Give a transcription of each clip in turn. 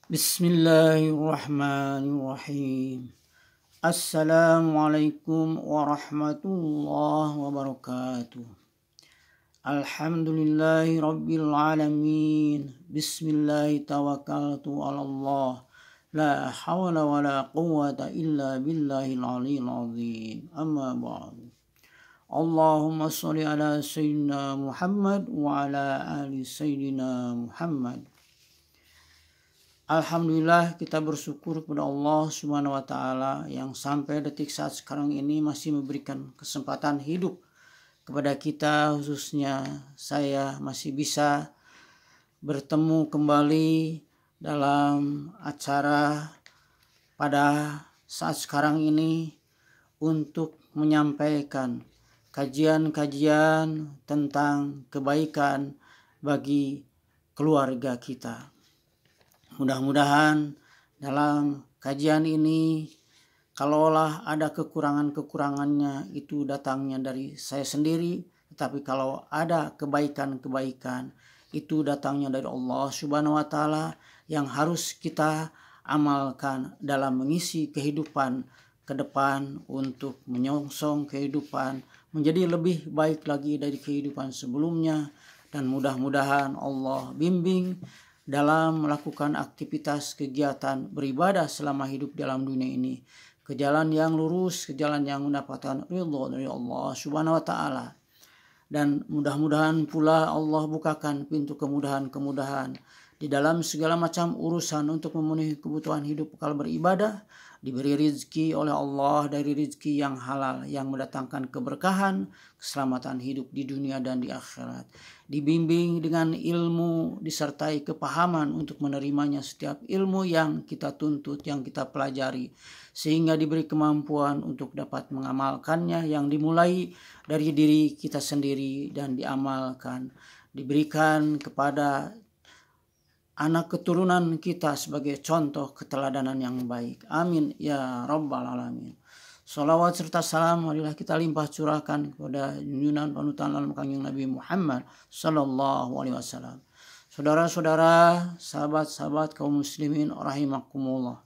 Bismillahirrahmanirrahim. Assalamualaikum warahmatullahi wabarakatuh. Alhamdulillahi rabbil alamin. Bismillahi tawakkaltu ala Allah. La hawla wa la quwwata illa billahil aliyyil azim. Amma ba'du. Allahumma sholli ala sayyidina Muhammad wa ala ali sayyidina Muhammad. Alhamdulillah, kita bersyukur kepada Allah Subhanahu wa Ta'ala yang sampai detik saat sekarang ini masih memberikan kesempatan hidup kepada kita, khususnya saya masih bisa bertemu kembali dalam acara pada saat sekarang ini untuk menyampaikan kajian-kajian tentang kebaikan bagi keluarga kita. Mudah-mudahan dalam kajian ini, kalaulah ada kekurangan-kekurangannya itu datangnya dari saya sendiri, tetapi kalau ada kebaikan-kebaikan itu datangnya dari Allah Subhanahu wa Ta'ala yang harus kita amalkan dalam mengisi kehidupan ke depan untuk menyongsong kehidupan menjadi lebih baik lagi dari kehidupan sebelumnya, dan mudah-mudahan Allah bimbing dalam melakukan aktivitas kegiatan beribadah selama hidup dalam dunia ini ke jalan yang lurus, ke jalan yang mendapatkan ridha dari Allah Subhanahu wa Ta'ala. Dan mudah-mudahan pula Allah bukakan pintu kemudahan-kemudahan di dalam segala macam urusan untuk memenuhi kebutuhan hidup bekal beribadah, diberi rizki oleh Allah dari rizki yang halal yang mendatangkan keberkahan, keselamatan hidup di dunia dan di akhirat. Dibimbing dengan ilmu disertai kepahaman untuk menerimanya setiap ilmu yang kita tuntut, yang kita pelajari, sehingga diberi kemampuan untuk dapat mengamalkannya yang dimulai dari diri kita sendiri dan diamalkan. Diberikan kepada anak keturunan kita sebagai contoh keteladanan yang baik. Amin ya rabbal alamin. Salawat serta salam marilah kita limpah curahkan kepada junjungan panutan dalam kanjeng Nabi Muhammad sallallahu alaihi wasallam. Saudara-saudara, sahabat-sahabat kaum muslimin rahimakumullah.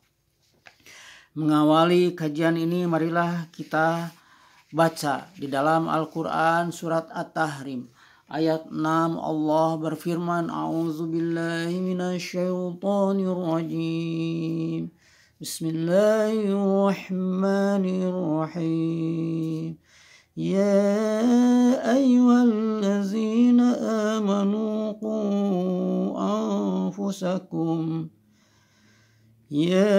Mengawali kajian ini, marilah kita baca di dalam Al-Quran surat At-Tahrim ayat 6. Allah berfirman, A'udzubillahi minasyaitonirrajim. Bismillahirrahmanirrahim. Ya ayyuhallazina amanu qu anfusakum. Ya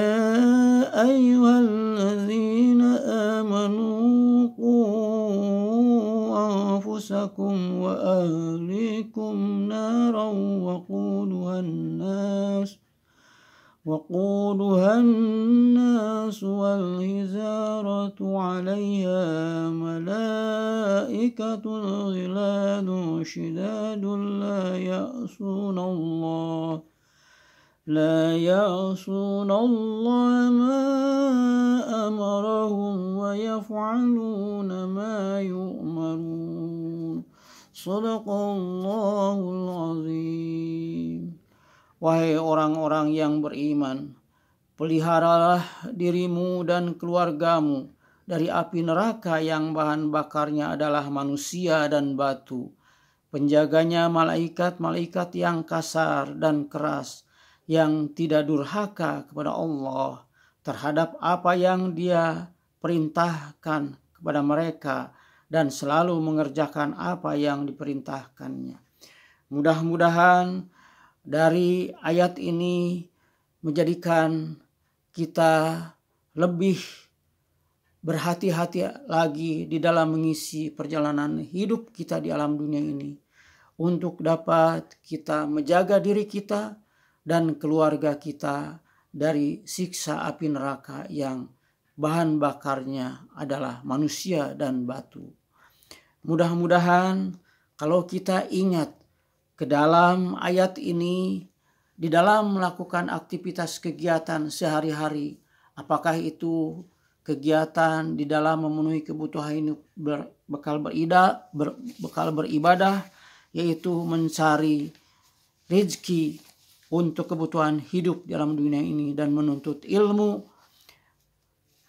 ayyuhallazina amanu qu anfusakum wa ahlikum naran وقودها الناس والحجارة عليها ملائكة غلاظ شداد لا يعصون الله ما أمرهم ويفعلون ما يؤمرون. Shadaqallahul azim. Wahai orang-orang yang beriman, peliharalah dirimu dan keluargamu dari api neraka yang bahan bakarnya adalah manusia dan batu. Penjaganya malaikat-malaikat yang kasar dan keras, yang tidak durhaka kepada Allah terhadap apa yang Dia perintahkan kepada mereka dan selalu mengerjakan apa yang diperintahkannya. Mudah-mudahan dari ayat ini menjadikan kita lebih berhati-hati lagi di dalam mengisi perjalanan hidup kita di alam dunia ini, untuk dapat kita menjaga diri kita dan keluarga kita dari siksa api neraka yang bahan bakarnya adalah manusia dan batu. Mudah-mudahan kalau kita ingat ke dalam ayat ini, di dalam melakukan aktivitas kegiatan sehari-hari, apakah itu kegiatan di dalam memenuhi kebutuhan hidup bekal beribadah, yaitu mencari rezeki untuk kebutuhan hidup dalam dunia ini dan menuntut ilmu.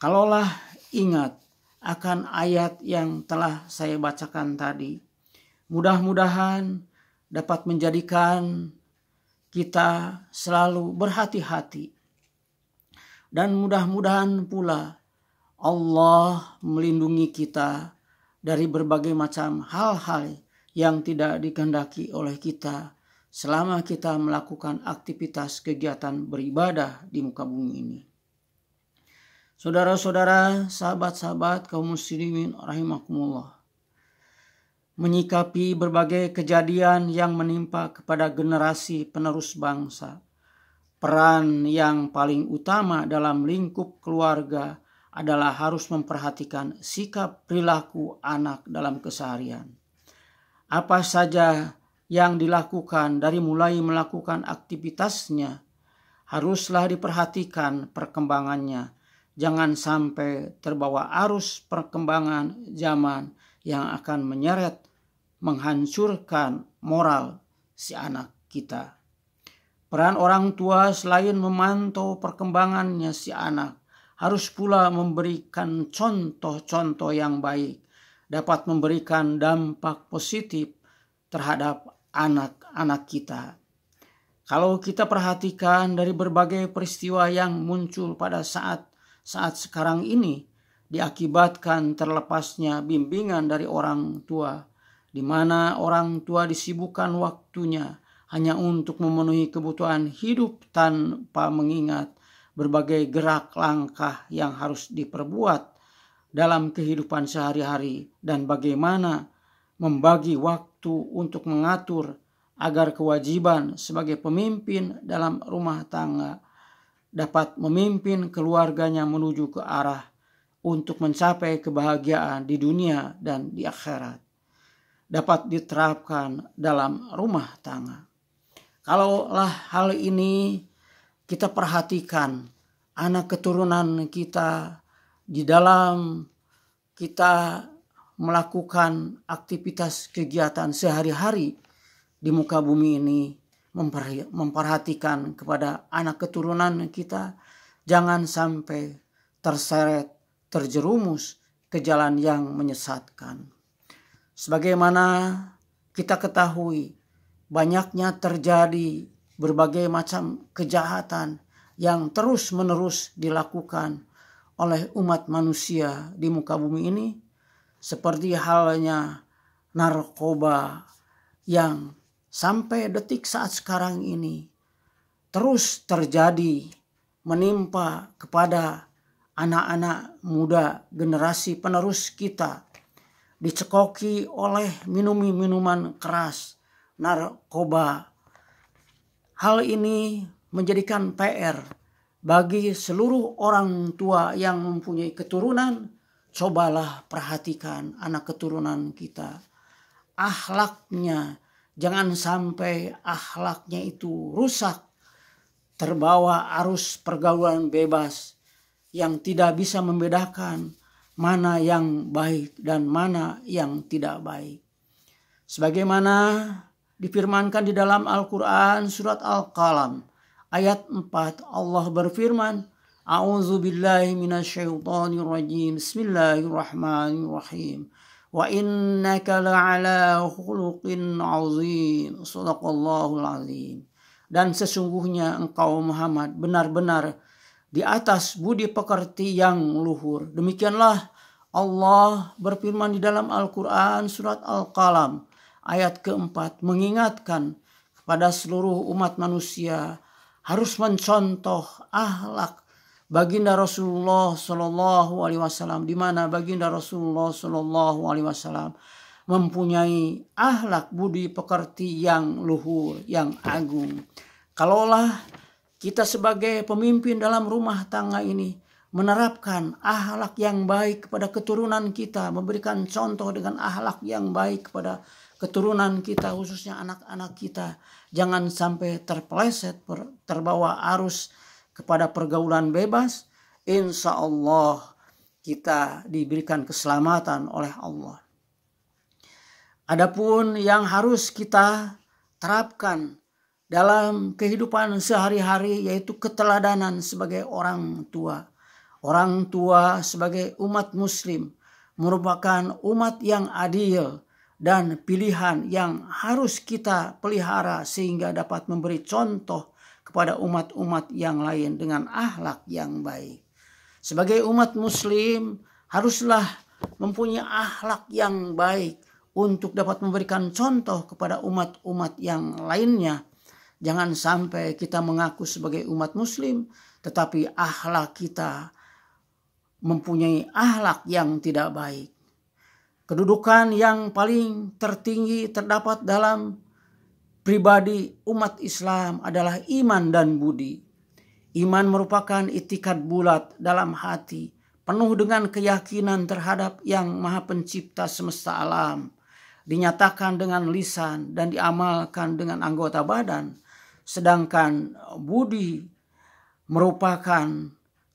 Kalaulah ingat akan ayat yang telah saya bacakan tadi, mudah-mudahan dapat menjadikan kita selalu berhati-hati. Dan mudah-mudahan pula Allah melindungi kita dari berbagai macam hal-hal yang tidak dikehendaki oleh kita selama kita melakukan aktivitas kegiatan beribadah di muka bumi ini. Saudara-saudara, sahabat-sahabat kaum muslimin rahimakumullah, menyikapi berbagai kejadian yang menimpa kepada generasi penerus bangsa, peran yang paling utama dalam lingkup keluarga adalah harus memperhatikan sikap perilaku anak dalam keseharian. Apa saja yang dilakukan dari mulai melakukan aktivitasnya haruslah diperhatikan perkembangannya. Jangan sampai terbawa arus perkembangan zaman yang akan menyeret, menghancurkan moral si anak kita. Peran orang tua selain memantau perkembangannya si anak, harus pula memberikan contoh-contoh yang baik, dapat memberikan dampak positif terhadap anak-anak kita. Kalau kita perhatikan dari berbagai peristiwa yang muncul pada saat sekarang ini, diakibatkan terlepasnya bimbingan dari orang tua, di mana orang tua disibukkan waktunya hanya untuk memenuhi kebutuhan hidup tanpa mengingat berbagai gerak langkah yang harus diperbuat dalam kehidupan sehari-hari dan bagaimana membagi waktu untuk mengatur agar kewajiban sebagai pemimpin dalam rumah tangga dapat memimpin keluarganya menuju ke arah untuk mencapai kebahagiaan di dunia dan di akhirat, dapat diterapkan dalam rumah tangga. Kalaulah hal ini kita perhatikan anak keturunan kita di dalam kita melakukan aktivitas kegiatan sehari-hari di muka bumi ini, memperhatikan kepada anak keturunan kita, jangan sampai terseret, terjerumus ke jalan yang menyesatkan. Sebagaimana kita ketahui, banyaknya terjadi berbagai macam kejahatan yang terus-menerus dilakukan oleh umat manusia di muka bumi ini, seperti halnya narkoba yang sampai detik saat sekarang ini terus terjadi menimpa kepada anak-anak muda generasi penerus kita, dicekoki oleh minuman keras, narkoba. Hal ini menjadikan PR bagi seluruh orang tua yang mempunyai keturunan. Cobalah perhatikan anak keturunan kita, akhlaknya. Jangan sampai akhlaknya itu rusak, terbawa arus pergaulan bebas yang tidak bisa membedakan mana yang baik dan mana yang tidak baik. Sebagaimana difirmankan di dalam Al-Quran surat Al-Qalam ayat 4, Allah berfirman, A'udzu billahi minasyaitonir rajim. Bismillahirrahmanirrahim. Wa innaka la'ala khuluqin 'azim. Shadaqallahul 'azim. Dan sesungguhnya engkau Muhammad benar-benar di atas budi pekerti yang luhur. Demikianlah Allah berfirman di dalam Al-Quran surat Al-Qalam ayat keempat, mengingatkan kepada seluruh umat manusia harus mencontoh akhlak baginda Rasulullah Sallallahu Alaihi Wasallam, di mana baginda Rasulullah Sallallahu Alaihi Wasallam mempunyai akhlak budi pekerti yang luhur, yang agung. Kalaulah kita sebagai pemimpin dalam rumah tangga ini menerapkan akhlak yang baik kepada keturunan kita, memberikan contoh dengan akhlak yang baik kepada keturunan kita, khususnya anak-anak kita, jangan sampai terpeleset, terbawa arus kepada pergaulan bebas. Insya Allah kita diberikan keselamatan oleh Allah. Adapun yang harus kita terapkan dalam kehidupan sehari-hari, yaitu keteladanan sebagai orang tua. Orang tua sebagai umat muslim merupakan umat yang adil dan pilihan yang harus kita pelihara sehingga dapat memberi contoh kepada umat-umat yang lain dengan akhlak yang baik. Sebagai umat muslim haruslah mempunyai akhlak yang baik untuk dapat memberikan contoh kepada umat-umat yang lainnya. Jangan sampai kita mengaku sebagai umat muslim tetapi akhlak kita mempunyai akhlak yang tidak baik. Kedudukan yang paling tertinggi terdapat dalam pribadi umat Islam adalah iman dan budi. Iman merupakan itikad bulat dalam hati, penuh dengan keyakinan terhadap Yang Maha Pencipta semesta alam, dinyatakan dengan lisan dan diamalkan dengan anggota badan. Sedangkan budi merupakan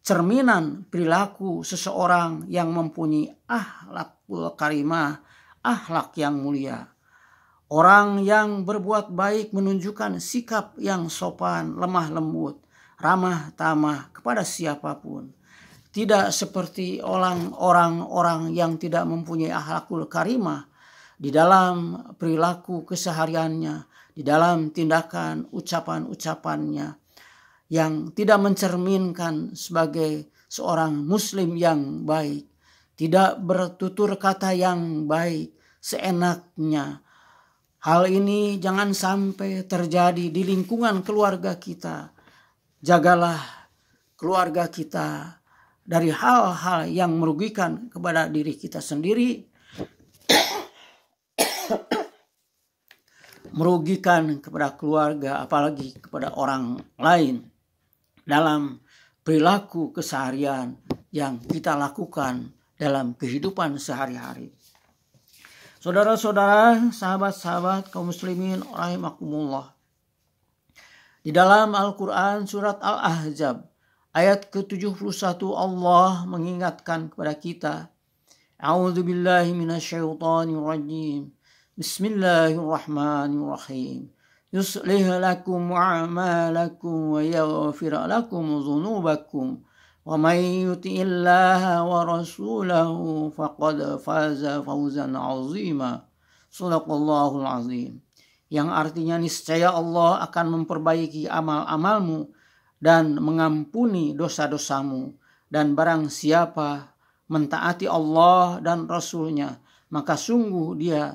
cerminan perilaku seseorang yang mempunyai akhlakul karimah, akhlak yang mulia. Orang yang berbuat baik menunjukkan sikap yang sopan, lemah lembut, ramah tamah kepada siapapun. Tidak seperti orang-orang yang tidak mempunyai akhlakul karimah di dalam perilaku kesehariannya, di dalam tindakan ucapan-ucapannya, yang tidak mencerminkan sebagai seorang muslim yang baik, tidak bertutur kata yang baik seenaknya. Hal ini jangan sampai terjadi di lingkungan keluarga kita. Jagalah keluarga kita dari hal-hal yang merugikan kepada diri kita sendiri, merugikan kepada keluarga, apalagi kepada orang lain. Dalam perilaku keseharian yang kita lakukan dalam kehidupan sehari-hari. Saudara-saudara, sahabat-sahabat kaum muslimin rahimakumullah. Di dalam Al-Quran surat Al-Ahzab ayat ke-71 Allah mengingatkan kepada kita. A'udzubillahi minasyaitonirrajim. Bismillahirrahmanirrahim. Yuslih lakum a'malakum wa yaghfir lakum dhunubakum wa may yuti'illaha wa rasulahu faqad faza fawzan 'azima. Shadaqallahul 'azim. Yang artinya niscaya Allah akan memperbaiki amal-amalmu dan mengampuni dosa-dosamu, dan barang siapa mentaati Allah dan Rasulnya maka sungguh dia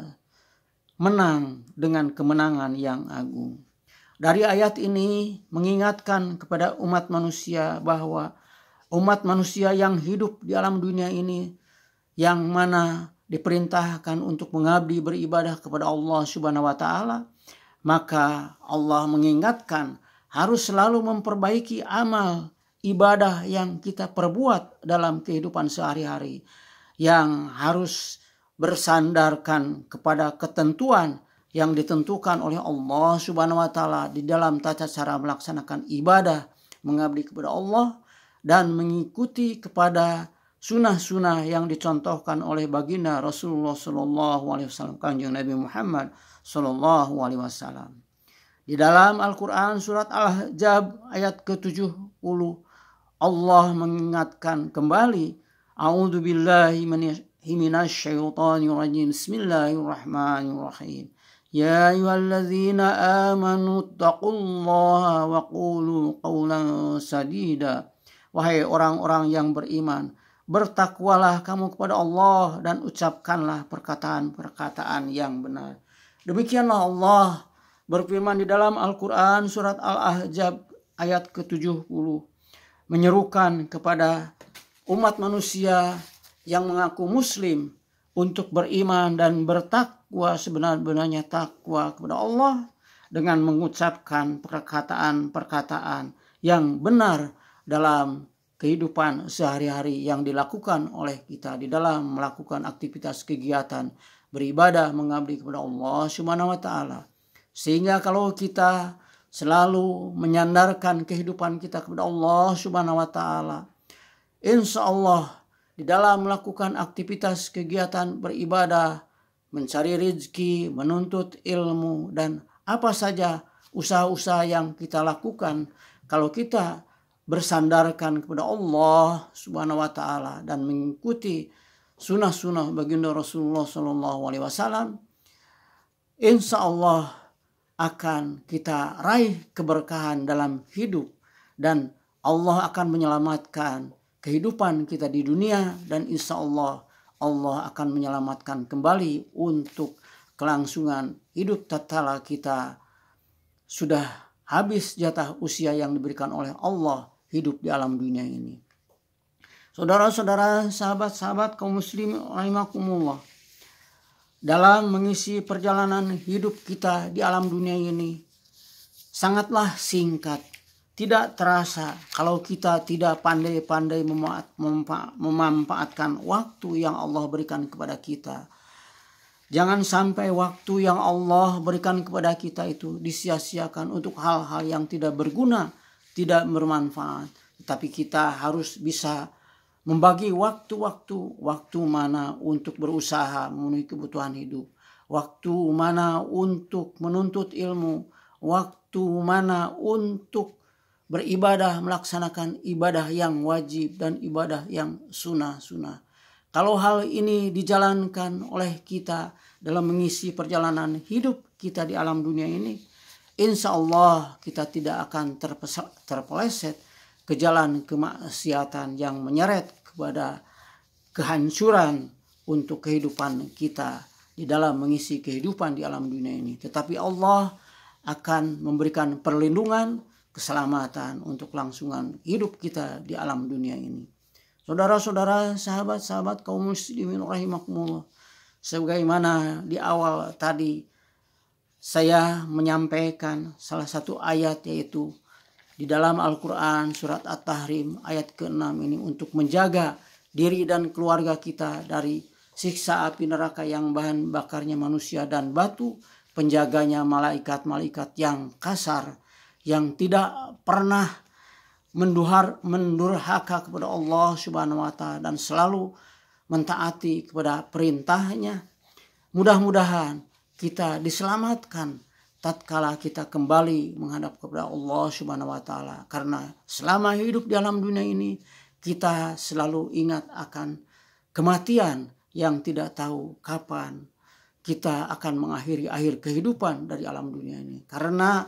menang dengan kemenangan yang agung. Dari ayat ini mengingatkan kepada umat manusia bahwa umat manusia yang hidup di alam dunia ini, yang mana diperintahkan untuk mengabdi beribadah kepada Allah Subhanahu wa taala, maka Allah mengingatkan harus selalu memperbaiki amal ibadah yang kita perbuat dalam kehidupan sehari-hari, yang harus bersandarkan kepada ketentuan yang ditentukan oleh Allah Subhanahu wa taala di dalam tata cara melaksanakan ibadah, mengabdi kepada Allah dan mengikuti kepada sunnah-sunnah yang dicontohkan oleh baginda Rasulullah sallallahu alaihi wasallam, Kanjeng Nabi Muhammad sallallahu alaihi wasallam. Di dalam Al-Qur'an surat Al-Ahzab ayat ke-70 Allah mengingatkan kembali, A'udzubillahi minasyaitonirrajim. Bismillahirrahmanirrahim. Ya ayyuhalladzina amanu taqullaha wa qulu qawlan sadida. Wahai orang-orang yang beriman, bertakwalah kamu kepada Allah dan ucapkanlah perkataan-perkataan yang benar. Demikianlah Allah berfirman di dalam Al-Quran surat Al-Ahzab ayat ke-70, menyerukan kepada umat manusia yang mengaku muslim untuk beriman dan bertakwa sebenar-benarnya takwa kepada Allah dengan mengucapkan perkataan-perkataan yang benar dalam kehidupan sehari-hari yang dilakukan oleh kita di dalam melakukan aktivitas kegiatan beribadah mengabdi kepada Allah Subhanahu wa taala. Sehingga kalau kita selalu menyandarkan kehidupan kita kepada Allah Subhanahu wa taala, insya Allah di dalam melakukan aktivitas kegiatan beribadah, mencari rezeki, menuntut ilmu, dan apa saja usaha-usaha yang kita lakukan, kalau kita bersandarkan kepada Allah Subhanahu wa taala dan mengikuti sunnah-sunnah baginda Rasulullah SAW, insya Allah akan kita raih keberkahan dalam hidup, dan Allah akan menyelamatkan kehidupan kita di dunia, dan insya Allah Allah akan menyelamatkan kembali untuk kelangsungan hidup tatkala kita sudah habis jatah usia yang diberikan oleh Allah hidup di alam dunia ini. Saudara-saudara, sahabat-sahabat kaum muslimin rahimakumullah, dalam mengisi perjalanan hidup kita di alam dunia ini sangatlah singkat. Tidak terasa kalau kita tidak pandai-pandai memanfaatkan waktu yang Allah berikan kepada kita. Jangan sampai waktu yang Allah berikan kepada kita itu disia-siakan untuk hal-hal yang tidak berguna, tidak bermanfaat. Tetapi kita harus bisa membagi waktu mana untuk berusaha memenuhi kebutuhan hidup, waktu mana untuk menuntut ilmu, waktu mana untuk beribadah, melaksanakan ibadah yang wajib dan ibadah yang sunnah-sunnah. Kalau hal ini dijalankan oleh kita dalam mengisi perjalanan hidup kita di alam dunia ini, insya Allah kita tidak akan terpeleset ke jalan kemaksiatan yang menyeret kepada kehancuran untuk kehidupan kita di dalam mengisi kehidupan di alam dunia ini. Tetapi Allah akan memberikan perlindungan, keselamatan untuk kelangsungan hidup kita di alam dunia ini. Saudara-saudara, sahabat-sahabat kaum muslimin rahimakumullah, sebagaimana di awal tadi saya menyampaikan salah satu ayat, yaitu di dalam Al-Quran surat At-Tahrim ayat ke-6 ini, untuk menjaga diri dan keluarga kita dari siksa api neraka yang bahan bakarnya manusia dan batu, penjaganya malaikat-malaikat yang kasar, yang tidak pernah mendurhaka kepada Allah Subhanahu wa taala dan selalu mentaati kepada perintahnya. Mudah-mudahan kita diselamatkan tatkala kita kembali menghadap kepada Allah Subhanahu wa taala, karena selama hidup di alam dunia ini kita selalu ingat akan kematian yang tidak tahu kapan kita akan mengakhiri akhir kehidupan dari alam dunia ini. Karena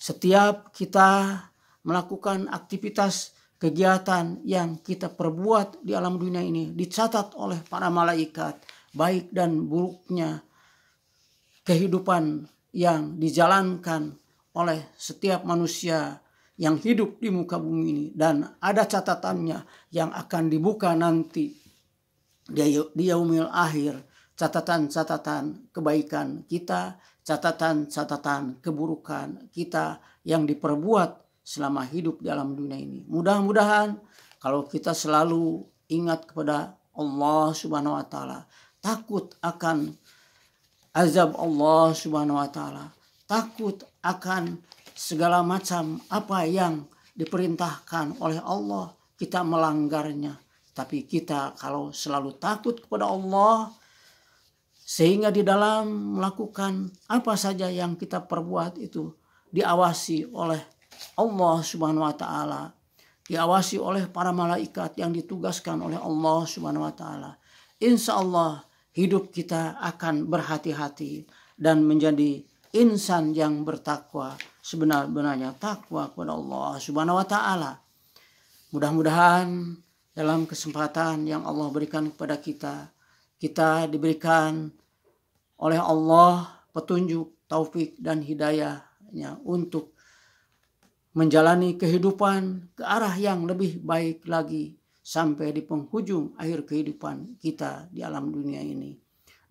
setiap kita melakukan aktivitas kegiatan yang kita perbuat di alam dunia ini dicatat oleh para malaikat, baik dan buruknya kehidupan yang dijalankan oleh setiap manusia yang hidup di muka bumi ini, dan ada catatannya yang akan dibuka nanti di yaumil akhir, catatan-catatan kebaikan kita, catatan-catatan keburukan kita yang diperbuat selama hidup di alam dunia ini. Mudah-mudahan kalau kita selalu ingat kepada Allah Subhanahu wa taala, takut akan azab Allah Subhanahu wa taala, takut akan segala macam apa yang diperintahkan oleh Allah, kita melanggarnya. Tapi kita kalau selalu takut kepada Allah, sehingga di dalam melakukan apa saja yang kita perbuat itu diawasi oleh Allah Subhanahu wa taala, diawasi oleh para malaikat yang ditugaskan oleh Allah Subhanahu wa taala. Insya Allah hidup kita akan berhati-hati dan menjadi insan yang bertakwa, sebenar-benarnya takwa kepada Allah Subhanahu wa taala. Mudah-mudahan dalam kesempatan yang Allah berikan kepada kita, kita diberikan oleh Allah petunjuk, taufik dan hidayahnya untuk menjalani kehidupan ke arah yang lebih baik lagi sampai di penghujung akhir kehidupan kita di alam dunia ini.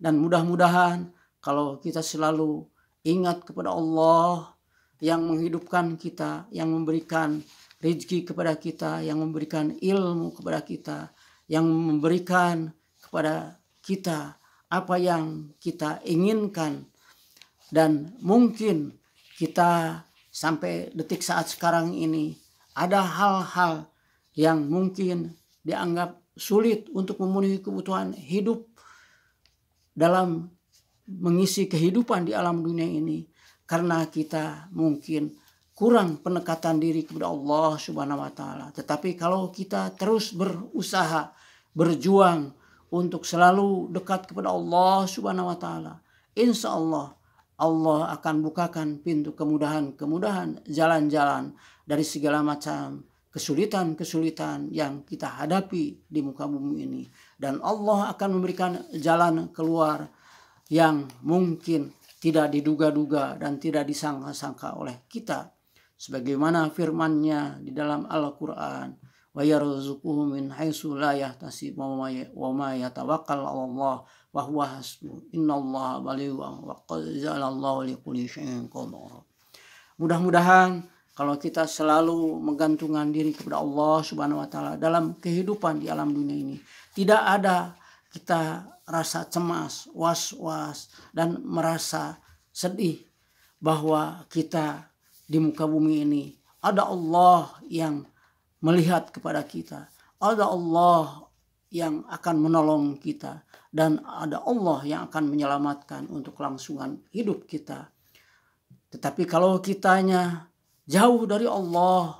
Dan mudah-mudahan kalau kita selalu ingat kepada Allah yang menghidupkan kita, yang memberikan rezeki kepada kita, yang memberikan ilmu kepada kita, yang memberikan kepada kita apa yang kita inginkan, dan mungkin kita sampai detik saat sekarang ini ada hal-hal yang mungkin dianggap sulit untuk memenuhi kebutuhan hidup dalam mengisi kehidupan di alam dunia ini, karena kita mungkin kurang pendekatan diri kepada Allah Subhanahu wa taala. Tetapi kalau kita terus berusaha, berjuang untuk selalu dekat kepada Allah Subhanahu wa taala, insya Allah Allah akan bukakan pintu kemudahan-kemudahan, jalan-jalan dari segala macam kesulitan-kesulitan yang kita hadapi di muka bumi ini. Dan Allah akan memberikan jalan keluar yang mungkin tidak diduga-duga dan tidak disangka-sangka oleh kita. Sebagaimana firman-Nya di dalam Al-Quran, wa yarzuquhu min haitsu la yahtasib wa ma yatawakkal 'ala Allah wa huwa hasbuh innallaha balighun wa qad ja'alallahu likulli syai'in qadara. Mudah-mudahan kalau kita selalu menggantungkan diri kepada Allah Subhanahu wa taala dalam kehidupan di alam dunia ini, tidak ada kita rasa cemas, was-was dan merasa sedih bahwa kita di muka bumi ini ada Allah yang melihat kepada kita, ada Allah yang akan menolong kita, dan ada Allah yang akan menyelamatkan untuk kelangsungan hidup kita. Tetapi kalau kitanya jauh dari Allah,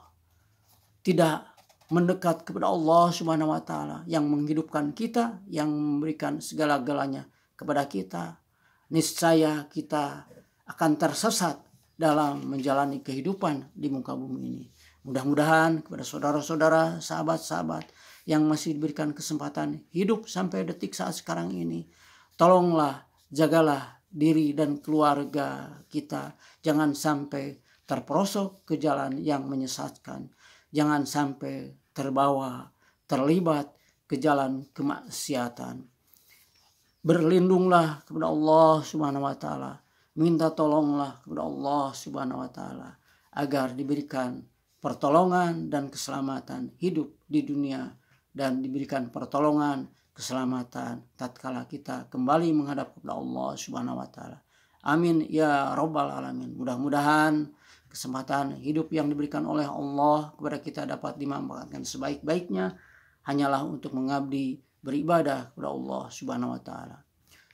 tidak mendekat kepada Allah Subhanahu wa taala yang menghidupkan kita, yang memberikan segala-galanya kepada kita, niscaya kita akan tersesat dalam menjalani kehidupan di muka bumi ini. Mudah-mudahan kepada saudara-saudara, sahabat-sahabat yang masih diberikan kesempatan hidup sampai detik saat sekarang ini, tolonglah, jagalah diri dan keluarga kita. Jangan sampai terperosok ke jalan yang menyesatkan. Jangan sampai terbawa, terlibat ke jalan kemaksiatan. Berlindunglah kepada Allah Subhanahu wa taala. Minta tolonglah kepada Allah Subhanahu wa taala agar diberikan pertolongan dan keselamatan hidup di dunia, dan diberikan pertolongan keselamatan tatkala kita kembali menghadap kepada Allah Subhanahu wa taala. Amin ya rabbal alamin. Mudah-mudahan kesempatan hidup yang diberikan oleh Allah kepada kita dapat dimanfaatkan sebaik-baiknya hanyalah untuk mengabdi, beribadah kepada Allah Subhanahu wa taala.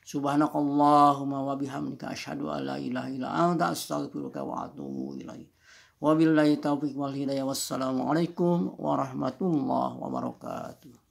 Subhanakallahumma wa bihamdika asyhadu an la ilaha illa anta astaghfiruka wa atubu ilaik. Wabillahi taufiq wal hidayah. Wassalamualaikum warahmatullahi wabarakatuh.